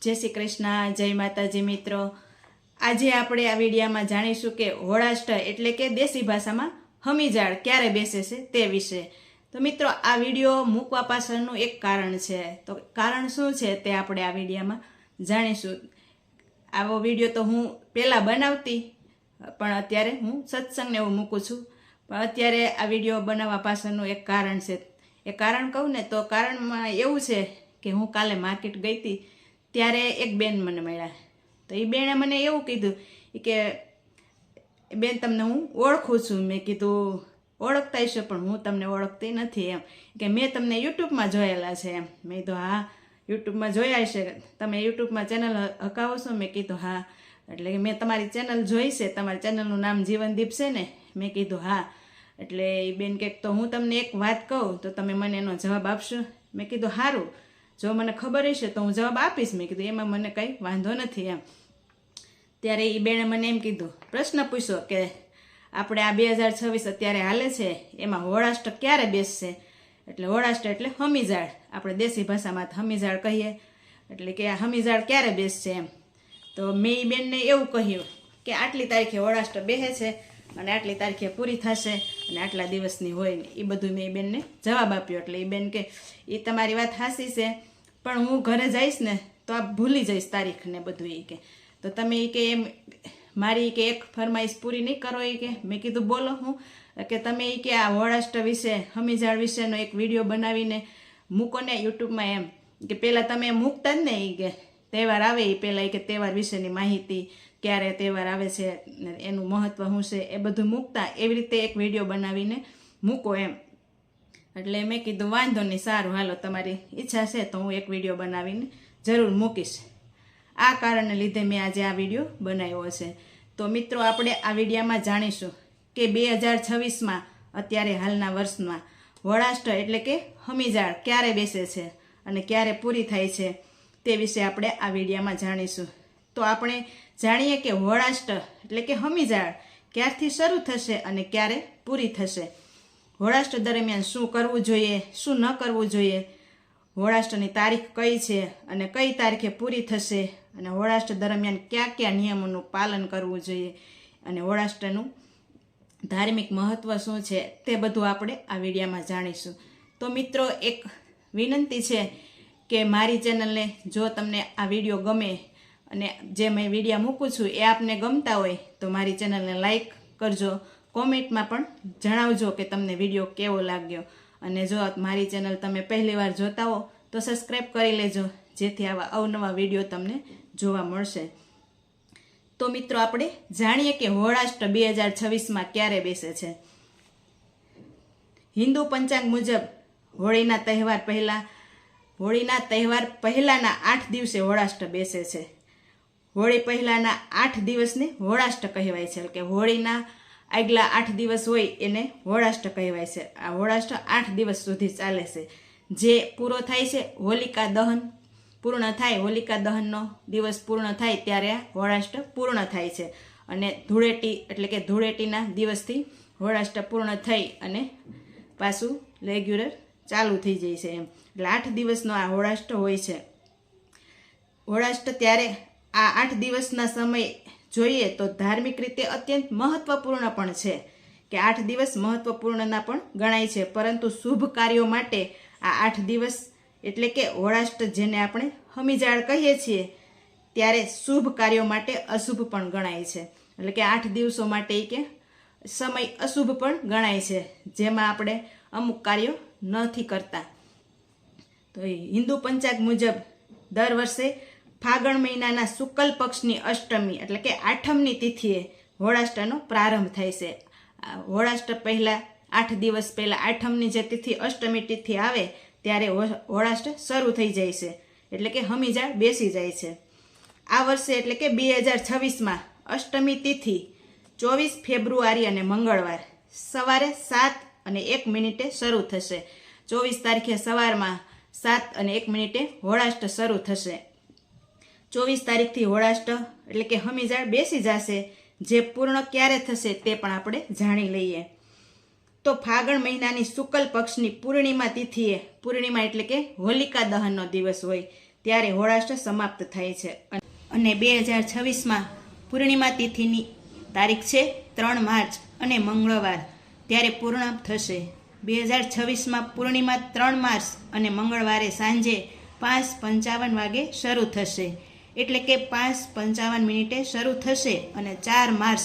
जय श्री कृष्ण, जय माताजी। मित्रों, આજે આપણે આ વિડીયામાં જાણીશું કે હોળાષ્ટક એટલે કે દેશી ભાષામાં હમીજાળ ક્યારે બેસે છે તે વિશે। તો મિત્રો, આ વિડીયો મૂકવા પાછળનું એક કારણ છે, તો કારણ શું છે તે આપણે આ વિડીયામાં જાણીશું। આવો વિડીયો તો હું પહેલાં બનાવતી, પણ અત્યારે હું સત્સંગને એવું મૂકું છું, પણ અત્યારે આ વિડીયો બનાવવા પાછળનું એક કારણ છે। એ કારણ કહું ને તો કારણમાં એવું છે કે હું કાલે માર્કેટ ગઈ હતી, ત્યારે એક બેન મને મળ્યા। તો એ બેને મને એવું કીધું કે બેન, તમને હું ઓળખું છું। મેં કીધું ઓળખતા હશો, પણ હું તમને ઓળખતી નથી એમ, કે મેં તમને યુટ્યુબમાં જોયેલા છે એમ। મેં કીધું હા, યુટ્યુબમાં જોયા હશે, તમે યુટ્યુબમાં ચેનલ હકાવો છો? મેં કીધું હા। એટલે કે મેં તમારી ચેનલ જોઈ છે, તમારી ચેનલનું નામ જીવનદીપ છે ને? મેં કીધું હા। એટલે એ બેન કે તો હું તમને એક વાત કહું તો તમે મને એનો જવાબ આપશો? મેં કીધું સારું, જો મને ખબર હશે તો હું જવાબ આપીશ। મેં કીધું એમાં મને કંઈ વાંધો નથી એમ। ત્યારે એ બેને મને એમ કીધું, પ્રશ્ન પૂછ્યો કે આપણે આ 2026 અત્યારે હાલે છે, એમાં હોળાષ્ટક ક્યારે બેસશે? એટલે હોળાષ્ટક એટલે હમીજાળ, આપણે દેશી ભાષામાં હમીજાળ કહીએ, એટલે કે આ હમીજાળ ક્યારે બેસશે એમ। તો મેં એ બેનને એવું કહ્યું કે આટલી તારીખે હોળાષ્ટક બેસે છે અને આટલી તારીખે પૂરી થશે અને આટલા દિવસની હોય ને, એ બધું મેં એ બેનને જવાબ આપ્યો। એટલે એ બેન કે એ તમારી વાત સાચી છે, પણ હું ઘરે જઈશ ને તો આ ભૂલી જઈશ તારીખ ને બધું। એ કે તો તમે એ કે એમ મારી કે એક ફરમાઈશ પૂરી નહીં કરો? એ કે મેં કીધું બોલો હું? કે તમે એ કે આ હોળાષ્ટક વિશે, હમીજાળ વિશેનો એક વિડીયો બનાવીને મૂકો ને યુટ્યુબમાં એમ, કે પહેલાં તમે મૂકતા જ ને, એ કે તહેવાર આવે એ પહેલાં એ કે તહેવાર વિશેની માહિતી, ક્યારે તહેવાર આવે છે, એનું મહત્ત્વ શું છે, એ બધું મૂકતા, એવી રીતે એક વિડીયો બનાવીને મૂકો એમ। એટલે મેં કીધું વાંધો નહીં, સારું હાલો, તમારી ઈચ્છા છે તો હું એક વિડીયો બનાવીને જરૂર મૂકીશ। આ કારણને લીધે મેં આજે આ વિડીયો બનાવ્યો છે। તો મિત્રો, આપણે આ વિડીયામાં જાણીશું કે 2026માં અત્યારે હાલના વર્ષમાં હોળાષ્ટક એટલે કે હમીજાળ ક્યારે બેસે છે અને ક્યારે પૂરી થાય છે તે વિશે આપણે આ વિડીયામાં જાણીશું। તો આપણે જાણીએ કે હોળાષ્ટક એટલે કે હમીજાળ ક્યારથી શરૂ થશે અને ક્યારે પૂરી થશે। હોળાષ્ટક દરમિયાન શું કરવું જોઈએ, શું ન કરવું જોઈએ, હોળાષ્ટકની તારીખ કઈ છે અને કઈ તારીખે પૂરી થશે, અને હોળાષ્ટક દરમિયાન કયા કયા નિયમોનું પાલન કરવું જોઈએ, અને હોળાષ્ટકનું ધાર્મિક મહત્ત્વ શું છે, તે બધું આપણે આ વિડીયામાં જાણીશું। તો મિત્રો, એક વિનંતી છે કે મારી ચેનલને જો તમને આ વિડીયો ગમે અને જે મેં વિડીયો મૂકું છું એ આપને ગમતા હોય તો મારી ચેનલને લાઈક કરજો, કોમેન્ટમાં પણ જણાવજો કે તમને વિડીયો કેવો લાગ્યો, અને જો મારી ચેનલ તમે પહેલીવાર જોતા હો તો સબસ્ક્રાઈબ કરી લેજો, જેથી આવા અવનવા વિડીયો તમને જોવા મળશે। તો મિત્રો, આપણે જાણીએ કે હોળાષ્ટક 2026માં ક્યારે બેસે છે। હિન્દુ પંચાંગ મુજબ હોળીના તહેવાર પહેલાના 8 દિવસે હોળાષ્ટક બેસે છે। હોળી પહેલાના 8 દિવસને હોળાષ્ટક કહેવાય છે, કે હોળીના આગલા 8 દિવસ હોય એને હોળાષ્ટક કહેવાય છે। આ હોળાષ્ટક 8 દિવસ સુધી ચાલે છે, જે પૂરો થાય છે હોલિકા દહન પૂર્ણ થાય, હોલિકા દહનનો દિવસ પૂર્ણ થાય ત્યારે આ હોળાષ્ટક પૂર્ણ થાય છે, અને ધૂળેટી એટલે કે ધૂળેટીના દિવસથી હોળાષ્ટક પૂર્ણ થઈ અને પાછું રેગ્યુલર ચાલુ થઈ જાય છે એમ। એટલે 8 દિવસનો આ હોળાષ્ટક હોય છે। હોળાષ્ટક ત્યારે આ 8 દિવસના સમય જોઈએ તો ધાર્મિક રીતે અત્યંત મહત્વપૂર્ણ પણ છે, કે 8 દિવસ મહત્વપૂર્ણના પણ ગણાય છે, પરંતુ શુભ કાર્યો માટે આ 8 દિવસ એટલે કે હોળાષ્ટક, જેને આપણે હમીજાળ કહીએ છીએ, ત્યારે શુભ કાર્યો માટે અશુભ પણ ગણાય છે। એટલે કે 8 દિવસો માટે કે સમય અશુભ પણ ગણાય છે, જેમાં આપણે અમુક કાર્યો નથી કરતા। તો હિન્દુ પંચાંગ મુજબ દર વર્ષે ફાગણ મહિનાના શુક્લ પક્ષની અષ્ટમી એટલે કે 8મની તિથિએ હોળાષ્ટકનો પ્રારંભ થાય છે। હોળાષ્ટક પહેલાં 8 દિવસ પહેલાં 8મની જે તિથિ, અષ્ટમી તિથિ આવે ત્યારે હોળાષ્ટક શરૂ થઈ જાય છે, એટલે કે હમીજાળ બેસી જાય છે। આ વર્ષે એટલે કે 2026માં અષ્ટમી તિથિ 24 ફેબ્રુઆરી અને મંગળવાર સવારે 7:01 શરૂ થશે। 24 તારીખે સવારમાં 7:01 હોળાષ્ટક શરૂ થશે। 24 તારીખથી હોળાષ્ટક એટલે કે હમીજાળ બેસી જશે। જે પૂર્ણ ક્યારે થશે તે પણ આપણે જાણી લઈએ। તો ફાગણ મહિનાની શુક્લ પક્ષની પૂર્ણિમા તિથિએ, પૂર્ણિમા એટલે કે હોલિકા દહનનો દિવસ હોય ત્યારે હોળાષ્ટક સમાપ્ત થાય છે. અને 2026માં પૂર્ણિમા તિથિની તારીખ છે 3 માર્ચ અને મંગળવાર, ત્યારે પૂર્ણ થશે. 2026માં પૂર્ણિમા 3 માર્ચ અને મંગળવારે સાંજે 5:55 વાગે શરૂ થશે. એટલે કે 5:55 શરૂ થશે અને 4 માર્ચ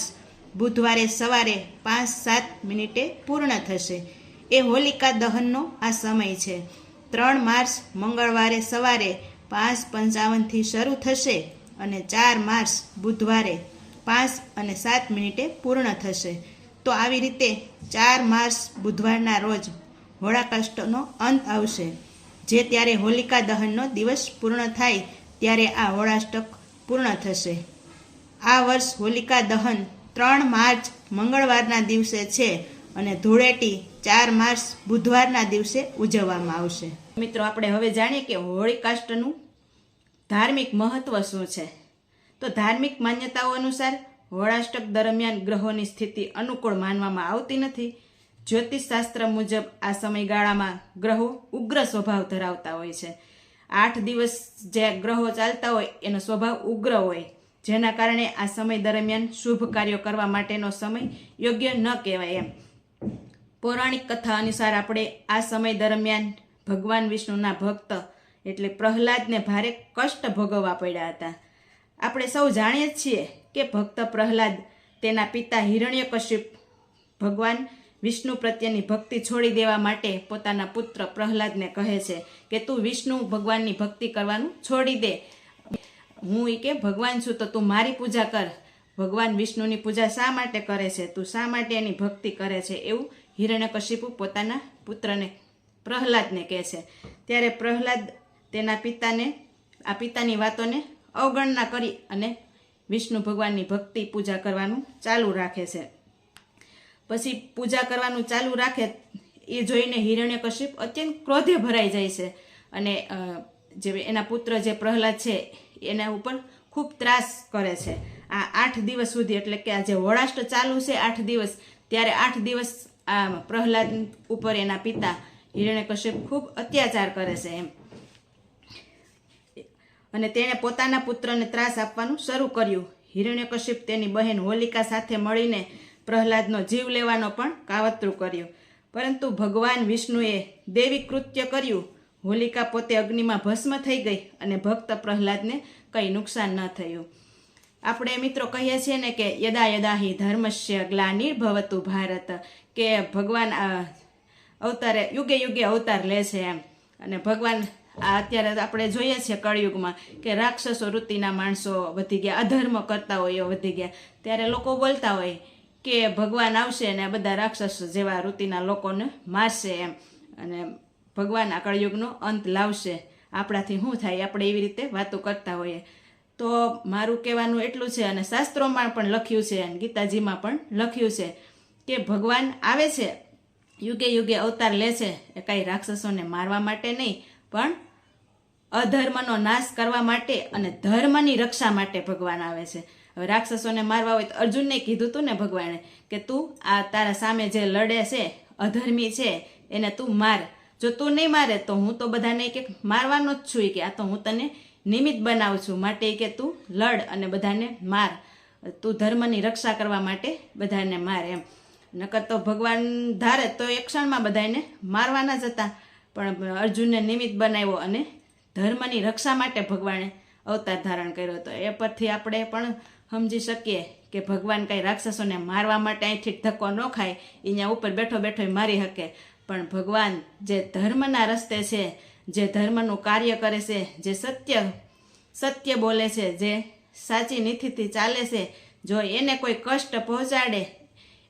બુધવારે સવારે 5:07 પૂર્ણ થશે. એ હોલિકા દહનનો આ સમય છે. 3 માર્ચ મંગળવારે સવારે 5:55 શરૂ થશે અને 4 માર્ચ બુધવારે 5:07 પૂર્ણ થશે. તો આવી રીતે 4 માર્ચ બુધવારના રોજ હોળાષ્ટકનો અંત આવશે. જે ત્યારે હોલિકા દહનનો દિવસ પૂર્ણ થાય ત્યારે આ હોળાષ્ટક પૂર્ણ થશે. આ વર્ષ હોલિકા દહન 3 માર્ચ મંગળવારના દિવસે છે અને ધૂળેટી 4 માર્ચ બુધવારના દિવસે ઉજવવામાં આવશે. મિત્રો, આપણે હવે જાણીએ કે હોળિકાષ્ટકનું ધાર્મિક મહત્વ શું છે. તો ધાર્મિક માન્યતાઓ અનુસાર હોળાષ્ટક દરમિયાન ગ્રહોની સ્થિતિ અનુકૂળ માનવામાં આવતી નથી. જ્યોતિષશાસ્ત્ર મુજબ આ સમયગાળામાં ગ્રહો ઉગ્ર સ્વભાવ ધરાવતા હોય છે. 8 દિવસ જે ગ્રહો ચાલતા હોય એનો સ્વભાવ ઉગ્ર હોય, જેના કારણે આ સમય દરમિયાન શુભ કાર્યો કરવા માટેનો સમય યોગ્ય ન કહેવાય એમ. પૌરાણિક કથા અનુસાર આપણે આ સમય દરમિયાન ભગવાન વિષ્ણુના ભક્ત એટલે પ્રહલાદને ભારે કષ્ટ ભોગવવા પડ્યા હતા. આપણે સૌ જાણીએ છીએ કે ભક્ત પ્રહલાદ તેના પિતા હિરણ્યકશિપ ભગવાન વિષ્ણુ પ્રત્યેની ભક્તિ છોડી દેવા માટે પોતાના પુત્ર પ્રહલાદને કહે છે કે તું વિષ્ણુ ભગવાનની ભક્તિ કરવાનું છોડી દે. હું કે ભગવાન છું તો તું મારી પૂજા કર. ભગવાન વિષ્ણુની પૂજા શા માટે કરે છે, તું શા માટે એની ભક્તિ કરે છે, એવું હિરણ્યકશિપુ પોતાના પુત્રને પ્રહલાદને કહે છે. ત્યારે પ્રહલાદ તેના પિતાની વાતોને અવગણના કરી અને વિષ્ણુ ભગવાનની ભક્તિ પૂજા કરવાનું ચાલુ રાખે છે. પછી પૂજા કરવાનું ચાલુ રાખે એ જોઈને હિરણ્યકશિપ અત્યંત ક્રોધે ભરાઈ જાય છે અને જે એના પુત્ર જે પ્રહલાદ છે એના ઉપર ખૂબ ત્રાસ કરે છે. આ 8 દિવસ સુધી, એટલે કે આ જે હોળાષ્ટક ચાલુ છે 8 દિવસ, ત્યારે 8 દિવસ આ પ્રહલાદ ઉપર એના પિતા હિરણ્યકશિપ ખૂબ અત્યાચાર કરે છે એમ. અને તેણે પોતાના પુત્રને ત્રાસ આપવાનું શરૂ કર્યું. હિરણ્યકશિપ તેની બહેન હોલિકા સાથે મળીને પ્રહલાદનો જીવ લેવાનો પણ કાવતરું કર્યું, પરંતુ ભગવાન વિષ્ણુએ દૈવિક કૃત્ય કર્યું. હોલિકા પોતે અગ્નિમાં ભસ્મ થઈ ગઈ અને ભક્ત પ્રહલાદને કંઈ નુકસાન ન થયું. આપણે મિત્રો કહીએ છીએ ને કે યદા યદા હિ ધર્મસ્ય ગ્લાનિર્ભવતુ ભારત, કે ભગવાન અવતારે યુગે યુગે અવતાર લે છે એમ. અને ભગવાન અત્યારે આપણે જોઈએ છીએ કળયુગમાં કે રાક્ષસો વૃત્તિના માણસો વધી ગયા, અધર્મ કરતા હોય એ વધી ગયા. ત્યારે લોકો બોલતા હોય કે ભગવાન આવશે અને આ બધા રાક્ષસો જેવા વૃત્તિના લોકોને મારશે એમ, અને ભગવાન આ કળયુગનો અંત લાવશે, આપણાથી શું થાય, આપણે એવી રીતે વાતો કરતા હોઈએ. તો મારું કહેવાનું એટલું છે, અને શાસ્ત્રોમાં પણ લખ્યું છે અને ગીતાજીમાં પણ લખ્યું છે કે ભગવાન આવે છે, યુગે યુગે અવતાર લે છે, એ કાંઈ રાક્ષસોને મારવા માટે નહીં, પણ અધર્મનો નાશ કરવા માટે અને ધર્મની રક્ષા માટે ભગવાન આવે છે. હવે રાક્ષસોને મારવા હોય તો અર્જુનને કીધું હતું ને ભગવાને કે તું આ તારા સામે જે લડે છે અધર્મી છે એને તું માર. જો તું નહીં મારે તો હું તો બધાને કે મારવાનો જ છું, કે આ તો હું તને નિમિત્ત બનાવું છું, માટે કે તું લડ અને બધાને માર, તું ધર્મની રક્ષા કરવા માટે બધાને માર એમ. નકર તો ભગવાન ધારે તો એક ક્ષણમાં બધાને મારવાના જ હતા, પણ અર્જુનને નિમિત્ત બનાવ્યો અને ધર્મની રક્ષા માટે ભગવાને અવતાર ધારણ કર્યો હતો. એ પરથી આપણે પણ સમજી શકીએ કે ભગવાન કાંઈ રાક્ષસોને મારવા માટે અહીંથી ધક્કો ન ખાય, અહીંયા ઉપર બેઠો બેઠો મારી શકે, પણ ભગવાન જે ધર્મના રસ્તે છે, જે ધર્મનું કાર્ય કરે છે, જે સત્ય બોલે છે, જે સાચી નીતિથી ચાલે છે, જો એને કોઈ કષ્ટ પહોંચાડે,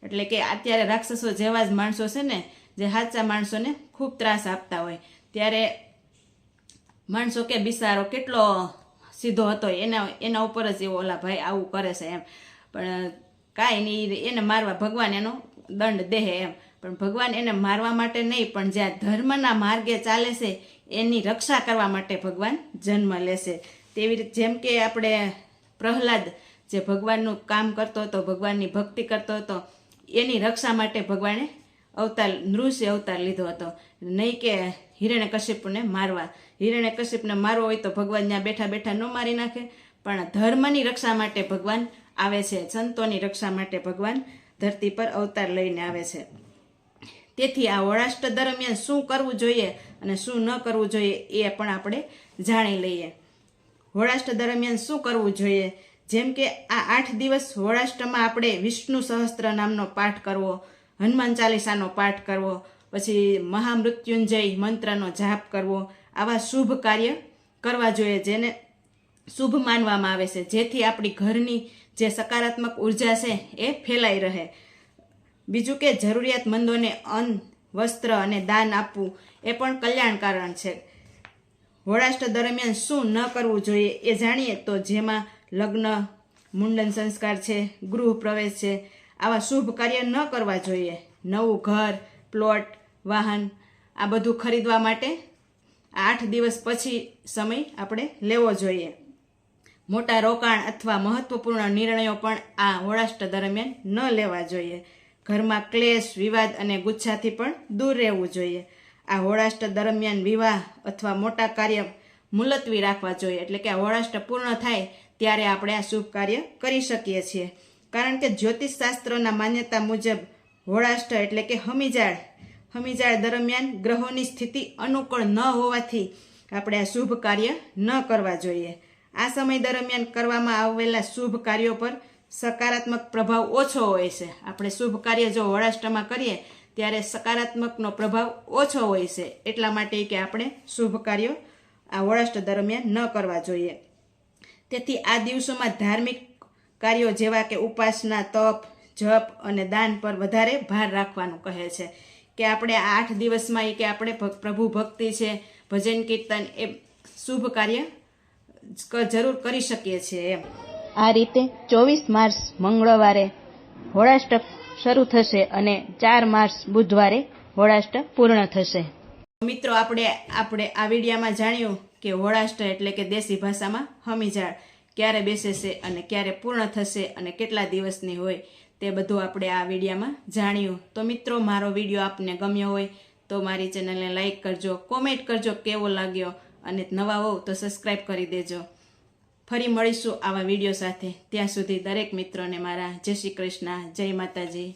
એટલે કે અત્યારે રાક્ષસો જેવા જ માણસો છે ને જે સાચા માણસોને ખૂબ ત્રાસ આપતા હોય, ત્યારે માણસો કે બિચારો કેટલો સીધો હતો, એના ઉપર જ એવો ઓલા ભાઈ આવું કરે છે એમ, પણ કાંઈ નહીં, એને મારવા ભગવાન એનો દંડ દેહે એમ. પણ ભગવાન એને મારવા માટે નહીં, પણ જ્યાં ધર્મના માર્ગે ચાલે છે એની રક્ષા કરવા માટે ભગવાન જન્મ લેશે. તેવી રીતે જેમ કે આપણે પ્રહલાદ જે ભગવાનનું કામ કરતો હતો, ભગવાનની ભક્તિ કરતો હતો, એની રક્ષા માટે ભગવાને નૃસિંહ અવતાર લીધો હતો, નહીં કે હિરણ્યકશિપુને મારવા. હિરણ્યકશિપને મારવો હોય તો ભગવાન ત્યાં બેઠા બેઠા ન મારી નાખે, પણ ધર્મની રક્ષા માટે ભગવાન આવે છે, સંતોની રક્ષા માટે ભગવાન ધરતી પર અવતાર લઈને આવે છે. તેથી આ હોળાષ્ટક દરમિયાન શું કરવું જોઈએ અને શું ન કરવું જોઈએ એ પણ આપણે જાણી લઈએ. હોળાષ્ટક દરમિયાન શું કરવું જોઈએ, જેમ કે આ 8 દિવસ હોળાષ્ટકમાં આપણે વિષ્ણુ સહસ્ત્ર નામનો પાઠ કરવો, હનુમાન ચાલીસાનો પાઠ કરવો, પછી મહામૃત્યુંજય મંત્રનો જાપ કરવો, આવા શુભ કાર્ય કરવા જોઈએ જેને શુભ માનવામાં આવે છે, જેથી આપણી ઘરની જે સકારાત્મક ઉર્જા છે એ ફેલાઈ રહે. બીજું કે જરૂરિયાતમંદોને અન્ન, વસ્ત્ર અને દાન આપવું એ પણ કલ્યાણકારણ છે. હોળાષ્ટક દરમિયાન શું ન કરવું જોઈએ એ જાણીએ તો જેમાં લગ્ન, મુંડન સંસ્કાર છે, ગૃહ પ્રવેશ છે, આવા શુભ કાર્ય ન કરવા જોઈએ. નવું ઘર, પ્લોટ, વાહન આ બધું ખરીદવા માટે 8 દિવસ પછી સમય આપણે લેવો જોઈએ. મોટા રોકાણ અથવા મહત્વપૂર્ણ નિર્ણયો પણ આ હોળાષ્ટક દરમિયાન ન લેવા જોઈએ. ઘરમાં ક્લેશ, વિવાદ અને ગુચ્છાથી પણ દૂર રહેવું જોઈએ. આ હોળાષ્ટક દરમિયાન વિવાહ અથવા મોટા કાર્ય મુલતવી રાખવા જોઈએ. એટલે કે આ હોળાષ્ટક પૂર્ણ થાય ત્યારે આપણે આ શુભ કાર્ય કરી શકીએ છીએ. કારણ કે જ્યોતિષ શાસ્ત્રોના માન્યતા મુજબ હોળાષ્ટક એટલે કે હમીજાળ દરમિયાન ગ્રહોની સ્થિતિ અનુકૂળ ન હોવાથી આપણે આ શુભ કાર્ય ન કરવા જોઈએ. આ સમય દરમિયાન કરવામાં આવેલા શુભ કાર્યો પર સકારાત્મક પ્રભાવ ઓછો હોય છે. આપણે શુભ કાર્ય જો હોળાષ્ટકમાં કરીએ ત્યારે સકારાત્મકનો પ્રભાવ ઓછો હોય છે. એટલા માટે કે આપણે શુભ કાર્યો આ હોળાષ્ટક દરમિયાન ન કરવા જોઈએ. તેથી આ દિવસોમાં ધાર્મિક કાર્યો જેવા કે ઉપાસના, તપ, જપ અને દાન પર વધારે ભાર રાખવાનું કહે છે. કે આપણે આ 8 દિવસમાં કે આપણે પ્રભુ ભક્તિ છે, ભજન કીર્તન એ શુભ કાર્ય જરૂર કરી શકીએ છીએ એમ. આ રીતે 24 માર્ચ મંગળવારે હોળાષ્ટક શરૂ થશે અને 4 માર્ચ બુધવારે હોળાષ્ટક પૂર્ણ થશે. મિત્રો આપણે આ વિડીયામાં જાણ્યું કે હોળાષ્ટક એટલે કે દેશી ભાષામાં હમીજાળ ક્યારે બેસે છે અને ક્યારે પૂર્ણ થશે અને કેટલા દિવસની હોય તે બધું આપણે આ વિડીયામાં જાણ્યું. તો મિત્રો મારો વિડીયો આપને ગમ્યો હોય તો મારી ચેનલને લાઈક કરજો, કોમેન્ટ કરજો કેવો લાગ્યો અને નવા હોવ તો સબસ્ક્રાઈબ કરી દેજો. ફરી મળીશું આવા વિડીયો સાથે. ત્યાં સુધી દરેક મિત્રોને મારા જય શ્રી કૃષ્ણ, જય માતાજી.